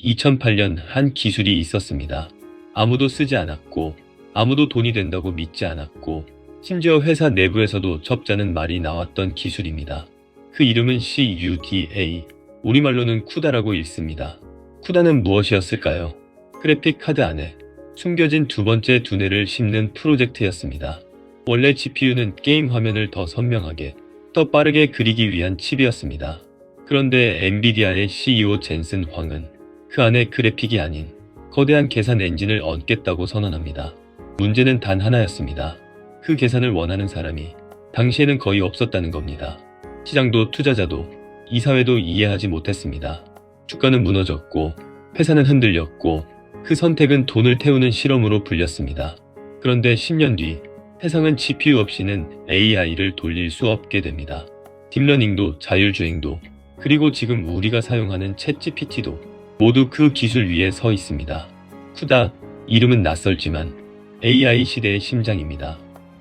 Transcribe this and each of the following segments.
2008년 한 기술이 있었습니다. 아무도 쓰지 않았고, 아무도 돈이 된다고 믿지 않았고, 심지어 회사 내부에서도 접자는 말이 나왔던 기술입니다. 그 이름은 CUDA, 우리말로는 쿠다라고 읽습니다. 쿠다는 무엇이었을까요? 그래픽 카드 안에 숨겨진 두 번째 두뇌를 심는 프로젝트였습니다. 원래 GPU는 게임 화면을 더 선명하게, 더 빠르게 그리기 위한 칩이었습니다. 그런데 엔비디아의 CEO 젠슨 황은 그 안에 그래픽이 아닌 거대한 계산 엔진을 얹겠다고 선언합니다. 문제는 단 하나였습니다. 그 계산을 원하는 사람이 당시에는 거의 없었다는 겁니다. 시장도 투자자도 이사회도 이해하지 못했습니다. 주가는 무너졌고 회사는 흔들렸고 그 선택은 돈을 태우는 실험으로 불렸습니다. 그런데 10년 뒤 세상은 GPU 없이는 AI를 돌릴 수 없게 됩니다. 딥러닝도 자율주행도 그리고 지금 우리가 사용하는 챗GPT도 모두 그 기술 위에 서 있습니다. 쿠다, 이름은 낯설지만 AI 시대의 심장입니다.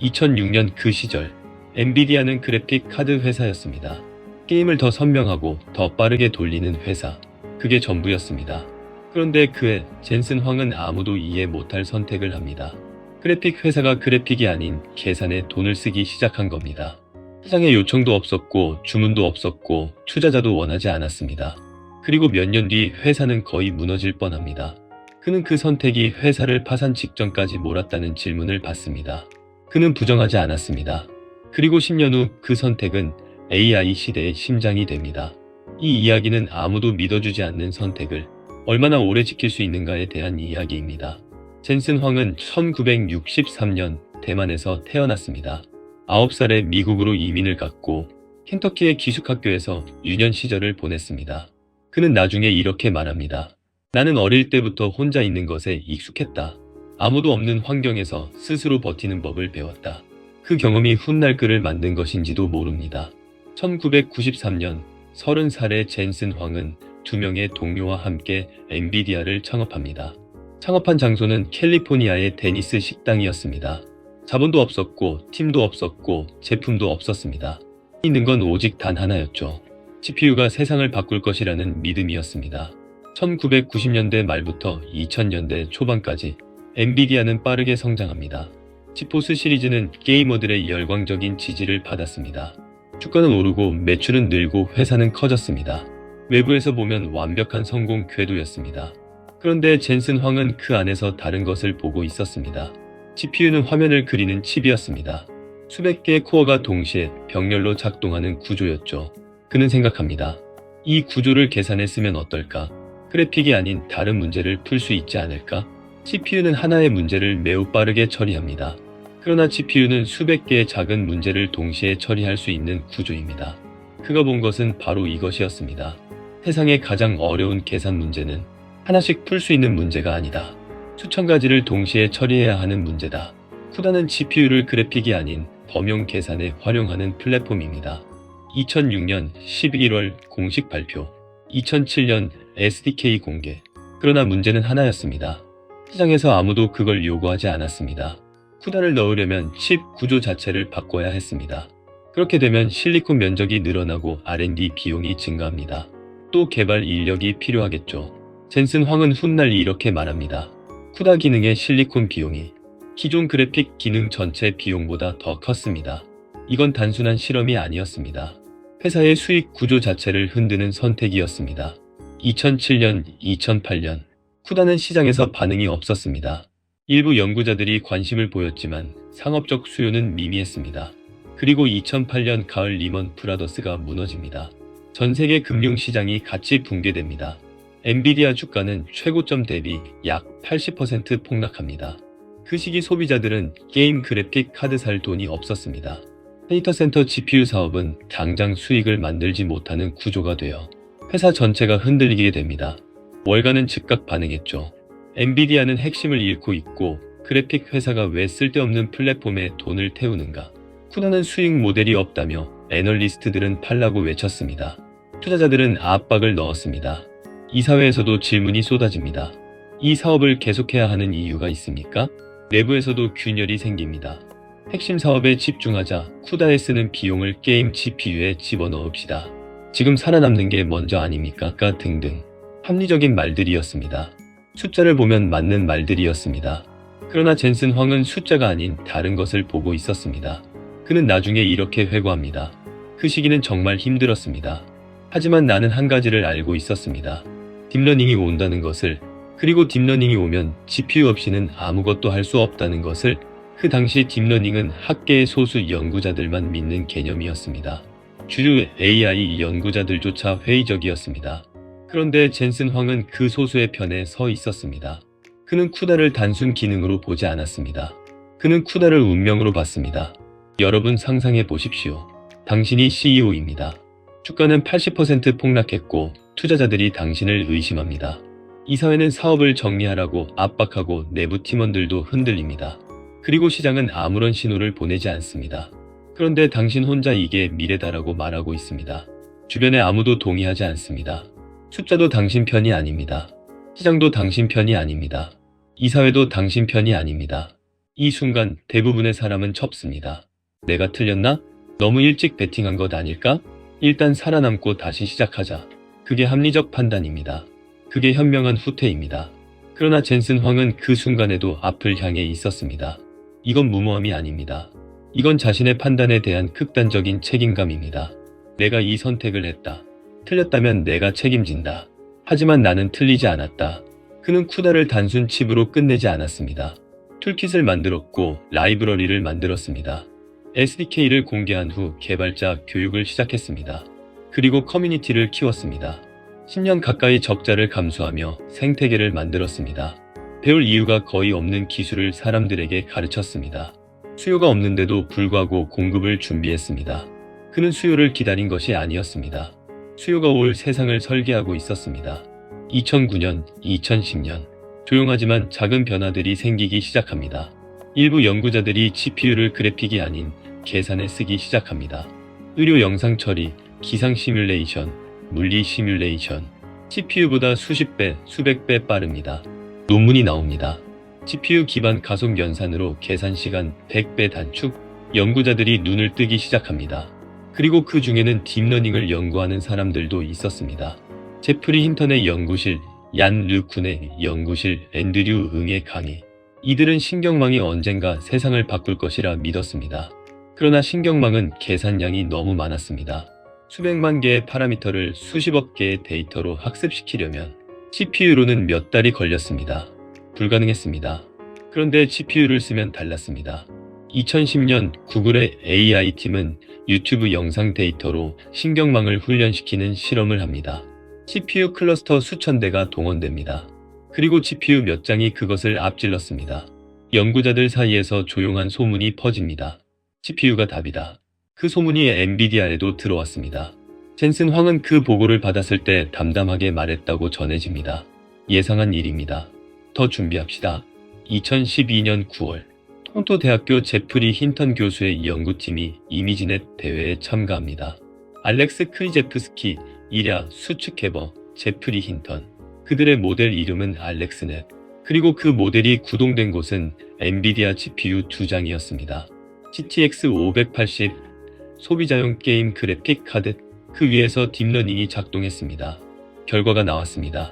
2006년 그 시절 엔비디아는 그래픽 카드 회사였습니다. 게임을 더 선명하고 더 빠르게 돌리는 회사, 그게 전부였습니다. 그런데 그해 젠슨 황은 아무도 이해 못할 선택을 합니다. 그래픽 회사가 그래픽이 아닌 계산에 돈을 쓰기 시작한 겁니다. 시장에 요청도 없었고 주문도 없었고 투자자도 원하지 않았습니다. 그리고 몇 년 뒤 회사는 거의 무너질 뻔합니다. 그는 그 선택이 회사를 파산 직전까지 몰았다는 질문을 받습니다. 그는 부정하지 않았습니다. 그리고 10년 후 그 선택은 AI 시대의 심장이 됩니다. 이 이야기는 아무도 믿어주지 않는 선택을 얼마나 오래 지킬 수 있는가에 대한 이야기입니다. 젠슨 황은 1963년 대만에서 태어났습니다. 9살에 미국으로 이민을 갔고 켄터키의 기숙학교에서 유년 시절을 보냈습니다. 그는 나중에 이렇게 말합니다. 나는 어릴 때부터 혼자 있는 것에 익숙했다. 아무도 없는 환경에서 스스로 버티는 법을 배웠다. 그 경험이 훗날 그를 만든 것인지도 모릅니다. 1993년 30살의 젠슨 황은 두 명의 동료와 함께 엔비디아를 창업합니다. 창업한 장소는 캘리포니아의 데니스 식당이었습니다. 자본도 없었고 팀도 없었고 제품도 없었습니다. 있는 건 오직 단 하나였죠. GPU가 세상을 바꿀 것이라는 믿음이었습니다. 1990년대 말부터 2000년대 초반까지 엔비디아는 빠르게 성장합니다. 지포스 시리즈는 게이머들의 열광적인 지지를 받았습니다. 주가는 오르고 매출은 늘고 회사는 커졌습니다. 외부에서 보면 완벽한 성공 궤도였습니다. 그런데 젠슨 황은 그 안에서 다른 것을 보고 있었습니다. GPU는 화면을 그리는 칩이었습니다. 수백 개의 코어가 동시에 병렬로 작동하는 구조였죠. 그는 생각합니다. 이 구조를 계산에 쓰면 어떨까? 그래픽이 아닌 다른 문제를 풀 수 있지 않을까? CPU는 하나의 문제를 매우 빠르게 처리합니다. 그러나 GPU는 수백 개의 작은 문제를 동시에 처리할 수 있는 구조입니다. 그가 본 것은 바로 이것이었습니다. 세상의 가장 어려운 계산 문제는 하나씩 풀 수 있는 문제가 아니다. 수천 가지를 동시에 처리해야 하는 문제다. 쿠다는 GPU를 그래픽이 아닌 범용 계산에 활용하는 플랫폼입니다. 2006년 11월 공식 발표, 2007년 SDK 공개. 그러나 문제는 하나였습니다. 시장에서 아무도 그걸 요구하지 않았습니다. 쿠다를 넣으려면 칩 구조 자체를 바꿔야 했습니다. 그렇게 되면 실리콘 면적이 늘어나고 R&D 비용이 증가합니다. 또 개발 인력이 필요하겠죠. 젠슨 황은 훗날 이렇게 말합니다. 쿠다 기능의 실리콘 비용이 기존 그래픽 기능 전체 비용보다 더 컸습니다. 이건 단순한 실험이 아니었습니다. 회사의 수익 구조 자체를 흔드는 선택이었습니다. 2007년, 2008년 쿠다는 시장에서 반응이 없었습니다. 일부 연구자들이 관심을 보였지만 상업적 수요는 미미했습니다. 그리고 2008년 가을 리먼 브라더스가 무너집니다. 전 세계 금융시장이 같이 붕괴됩니다. 엔비디아 주가는 최고점 대비 약 80% 폭락합니다. 그 시기 소비자들은 게임 그래픽 카드 살 돈이 없었습니다. 데이터 센터 GPU 사업은 당장 수익을 만들지 못하는 구조가 되어 회사 전체가 흔들리게 됩니다. 월가는 즉각 반응했죠. 엔비디아는 핵심을 잃고 있고 그래픽 회사가 왜 쓸데없는 플랫폼에 돈을 태우는가? 쿠다는 수익 모델이 없다며 애널리스트들은 팔라고 외쳤습니다. 투자자들은 압박을 넣었습니다. 이사회에서도 질문이 쏟아집니다. 이 사업을 계속해야 하는 이유가 있습니까? 내부에서도 균열이 생깁니다. 핵심 사업에 집중하자 쿠다에 쓰는 비용을 게임 GPU에 집어넣읍시다. 지금 살아남는 게 먼저 아닙니까? 등등. 합리적인 말들이었습니다. 숫자를 보면 맞는 말들이었습니다. 그러나 젠슨 황은 숫자가 아닌 다른 것을 보고 있었습니다. 그는 나중에 이렇게 회고합니다. 그 시기는 정말 힘들었습니다. 하지만 나는 한 가지를 알고 있었습니다. 딥러닝이 온다는 것을, 그리고 딥러닝이 오면 GPU 없이는 아무것도 할 수 없다는 것을. 그 당시 딥러닝은 학계의 소수 연구자들만 믿는 개념이었습니다. 주류 AI 연구자들조차 회의적이었습니다. 그런데 젠슨 황은 그 소수의 편에 서 있었습니다. 그는 쿠다를 단순 기능으로 보지 않았습니다. 그는 쿠다를 운명으로 봤습니다. 여러분 상상해 보십시오. 당신이 CEO입니다. 주가는 80% 폭락했고 투자자들이 당신을 의심합니다. 이 사회는 사업을 정리하라고 압박하고 내부 팀원들도 흔들립니다. 그리고 시장은 아무런 신호를 보내지 않습니다. 그런데 당신 혼자 이게 미래다라고 말하고 있습니다. 주변에 아무도 동의하지 않습니다. 숫자도 당신 편이 아닙니다. 시장도 당신 편이 아닙니다. 이 사회도 당신 편이 아닙니다. 이 순간 대부분의 사람은 첩습니다. 내가 틀렸나? 너무 일찍 베팅한 것 아닐까? 일단 살아남고 다시 시작하자. 그게 합리적 판단입니다. 그게 현명한 후퇴입니다. 그러나 젠슨 황은 그 순간에도 앞을 향해 있었습니다. 이건 무모함이 아닙니다. 이건 자신의 판단에 대한 극단적인 책임감입니다. 내가 이 선택을 했다. 틀렸다면 내가 책임진다. 하지만 나는 틀리지 않았다. 그는 쿠다를 단순 칩으로 끝내지 않았습니다. 툴킷을 만들었고 라이브러리를 만들었습니다. SDK를 공개한 후 개발자 교육을 시작했습니다. 그리고 커뮤니티를 키웠습니다. 10년 가까이 적자를 감수하며 생태계를 만들었습니다. 배울 이유가 거의 없는 기술을 사람들에게 가르쳤습니다. 수요가 없는데도 불구하고 공급을 준비했습니다. 그는 수요를 기다린 것이 아니었습니다. 수요가 올 세상을 설계하고 있었습니다. 2009년, 2010년 조용하지만 작은 변화들이 생기기 시작합니다. 일부 연구자들이 GPU를 그래픽이 아닌 계산에 쓰기 시작합니다. 의료 영상 처리, 기상 시뮬레이션, 물리 시뮬레이션, CPU보다 수십 배, 수백 배 빠릅니다. 논문이 나옵니다. GPU 기반 가속 연산으로 계산 시간 100배 단축, 연구자들이 눈을 뜨기 시작합니다. 그리고 그 중에는 딥러닝을 연구하는 사람들도 있었습니다. 제프리 힌턴의 연구실, 얀 르쿤의 연구실, 앤드류 응의 강의. 이들은 신경망이 언젠가 세상을 바꿀 것이라 믿었습니다. 그러나 신경망은 계산량이 너무 많았습니다. 수백만 개의 파라미터를 수십억 개의 데이터로 학습시키려면 CPU로는 몇 달이 걸렸습니다. 불가능했습니다. 그런데 GPU를 쓰면 달랐습니다. 2010년 구글의 AI팀은 유튜브 영상 데이터로 신경망을 훈련시키는 실험을 합니다. CPU 클러스터 수천 대가 동원됩니다. 그리고 GPU 몇 장이 그것을 앞질렀습니다. 연구자들 사이에서 조용한 소문이 퍼집니다. GPU가 답이다. 그 소문이 엔비디아에도 들어왔습니다. 젠슨 황은 그 보고를 받았을 때 담담하게 말했다고 전해집니다. 예상한 일입니다. 더 준비합시다. 2012년 9월 토론토 대학교 제프리 힌턴 교수의 연구팀이 이미지넷 대회에 참가합니다. 알렉스 크리제프스키, 이랴 수츠케버, 제프리 힌턴. 그들의 모델 이름은 알렉스넷. 그리고 그 모델이 구동된 곳은 엔비디아 GPU 2장이었습니다. GTX 580 소비자용 게임 그래픽 카드. 그 위에서 딥러닝이 작동했습니다. 결과가 나왔습니다.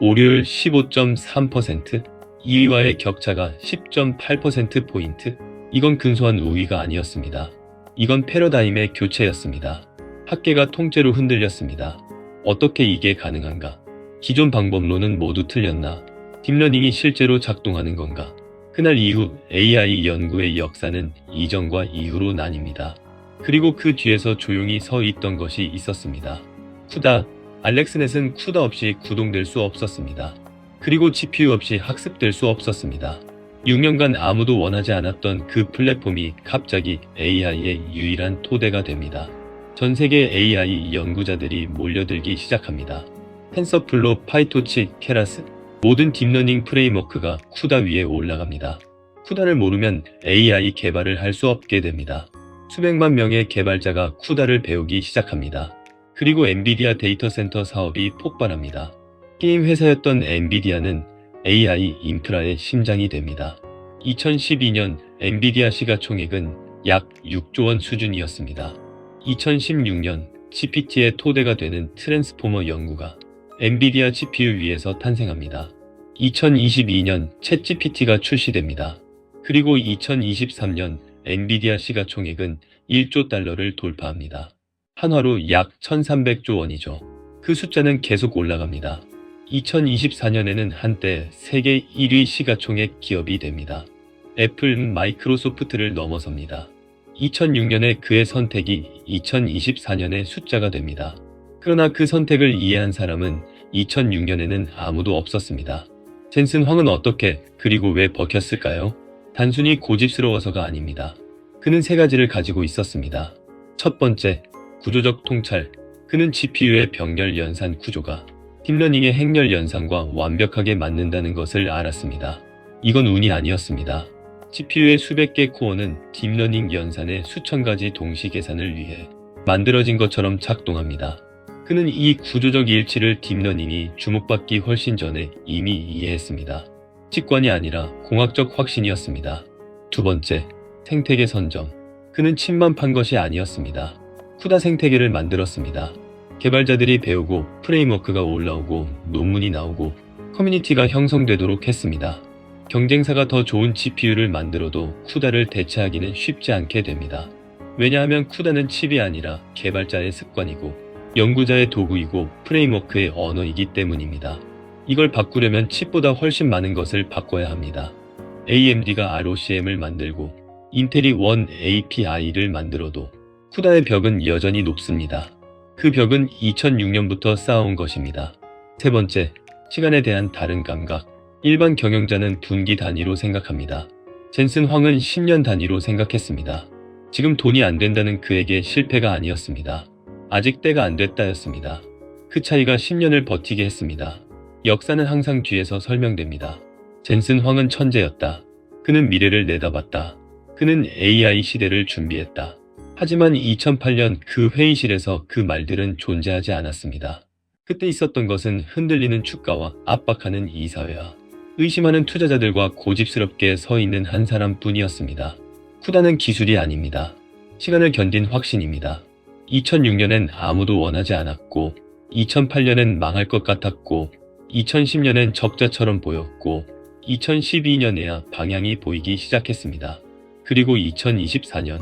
오류율 15.3%, 2위와의 격차가 10.8%포인트. 이건 근소한 우위가 아니었습니다. 이건 패러다임의 교체였습니다. 학계가 통째로 흔들렸습니다. 어떻게 이게 가능한가? 기존 방법론은 모두 틀렸나? 딥러닝이 실제로 작동하는 건가? 그날 이후 AI 연구의 역사는 이전과 이후로 나뉩니다. 그리고 그 뒤에서 조용히 서 있던 것이 있었습니다. 쿠다. 알렉스넷은 쿠다 없이 구동될 수 없었습니다. 그리고 GPU 없이 학습될 수 없었습니다. 6년간 아무도 원하지 않았던 그 플랫폼이 갑자기 AI의 유일한 토대가 됩니다. 전 세계 AI 연구자들이 몰려들기 시작합니다. 텐서플로, 파이토치, 케라스, 모든 딥러닝 프레임워크가 쿠다 위에 올라갑니다. 쿠다를 모르면 AI 개발을 할 수 없게 됩니다. 수백만 명의 개발자가 쿠다를 배우기 시작합니다. 그리고 엔비디아 데이터 센터 사업이 폭발합니다. 게임 회사였던 엔비디아는 AI 인프라의 심장이 됩니다. 2012년 엔비디아 시가총액은 약 6조 원 수준이었습니다. 2016년 GPT의 토대가 되는 트랜스포머 연구가 엔비디아 GPU 위에서 탄생합니다. 2022년 챗GPT가 출시됩니다. 그리고 2023년 엔비디아 시가총액은 1조 달러를 돌파합니다. 한화로 약 1300조 원이죠. 그 숫자는 계속 올라갑니다. 2024년에는 한때 세계 1위 시가총액 기업이 됩니다. 애플은 마이크로소프트를 넘어섭니다. 2006년에 그의 선택이 2024년의 숫자가 됩니다. 그러나 그 선택을 이해한 사람은 2006년에는 아무도 없었습니다. 젠슨 황은 어떻게 그리고 왜 버텼을까요? 단순히 고집스러워서가 아닙니다. 그는 세 가지를 가지고 있었습니다. 첫 번째, 구조적 통찰. 그는 GPU의 병렬 연산 구조가 딥러닝의 행렬 연산과 완벽하게 맞는다는 것을 알았습니다. 이건 운이 아니었습니다. GPU의 수백 개 코어는 딥러닝 연산의 수천 가지 동시 계산을 위해 만들어진 것처럼 작동합니다. 그는 이 구조적 일치를 딥러닝이 주목받기 훨씬 전에 이미 이해했습니다. 직관이 아니라 공학적 확신이었습니다. 두 번째, 생태계 선점. 그는 칩만 판 것이 아니었습니다. 쿠다 생태계를 만들었습니다. 개발자들이 배우고 프레임워크가 올라오고 논문이 나오고 커뮤니티가 형성되도록 했습니다. 경쟁사가 더 좋은 GPU를 만들어도 쿠다를 대체하기는 쉽지 않게 됩니다. 왜냐하면 쿠다는 칩이 아니라 개발자의 습관이고 연구자의 도구이고 프레임워크의 언어이기 때문입니다. 이걸 바꾸려면 칩보다 훨씬 많은 것을 바꿔야 합니다. AMD가 ROCm을 만들고 인텔이 원 API를 만들어도 쿠다의 벽은 여전히 높습니다. 그 벽은 2006년부터 쌓아온 것입니다. 세 번째, 시간에 대한 다른 감각. 일반 경영자는 분기 단위로 생각합니다. 젠슨 황은 10년 단위로 생각했습니다. 지금 돈이 안 된다는 그에게 실패가 아니었습니다. 아직 때가 안 됐다였습니다. 그 차이가 10년을 버티게 했습니다. 역사는 항상 뒤에서 설명됩니다. 젠슨 황은 천재였다. 그는 미래를 내다봤다. 그는 AI 시대를 준비했다. 하지만 2008년 그 회의실에서 그 말들은 존재하지 않았습니다. 그때 있었던 것은 흔들리는 주가와 압박하는 이사회와 의심하는 투자자들과 고집스럽게 서 있는 한 사람뿐이었습니다. 쿠다는 기술이 아닙니다. 시간을 견딘 확신입니다. 2006년엔 아무도 원하지 않았고 2008년엔 망할 것 같았고 2010년엔 적자처럼 보였고 2012년에야 방향이 보이기 시작했습니다. 그리고 2024년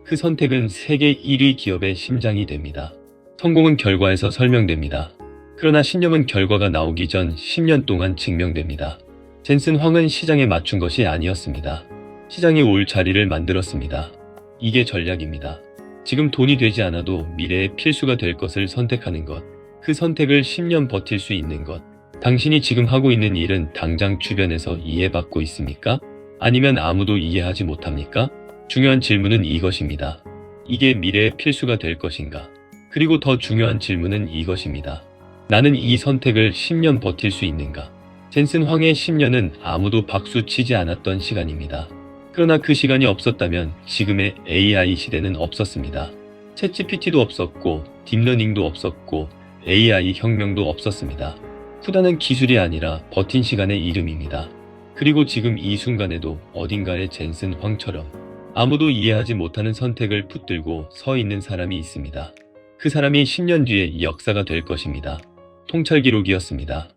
그 선택은 세계 1위 기업의 심장이 됩니다. 성공은 결과에서 설명됩니다. 그러나 신념은 결과가 나오기 전 10년 동안 증명됩니다. 젠슨 황은 시장에 맞춘 것이 아니었습니다. 시장이 올 자리를 만들었습니다. 이게 전략입니다. 지금 돈이 되지 않아도 미래의 필수가 될 것을 선택하는 것. 그 선택을 10년 버틸 수 있는 것. 당신이 지금 하고 있는 일은 당장 주변에서 이해받고 있습니까? 아니면 아무도 이해하지 못합니까? 중요한 질문은 이것입니다. 이게 미래의 필수가 될 것인가? 그리고 더 중요한 질문은 이것입니다. 나는 이 선택을 10년 버틸 수 있는가? 젠슨 황의 10년은 아무도 박수 치지 않았던 시간입니다. 그러나 그 시간이 없었다면 지금의 AI 시대는 없었습니다. 챗GPT도 없었고 딥러닝도 없었고 AI 혁명도 없었습니다. 쿠다는 기술이 아니라 버틴 시간의 이름입니다. 그리고 지금 이 순간에도 어딘가에 젠슨 황처럼 아무도 이해하지 못하는 선택을 붙들고 서 있는 사람이 있습니다. 그 사람이 10년 뒤에 역사가 될 것입니다. 통찰 기록이었습니다.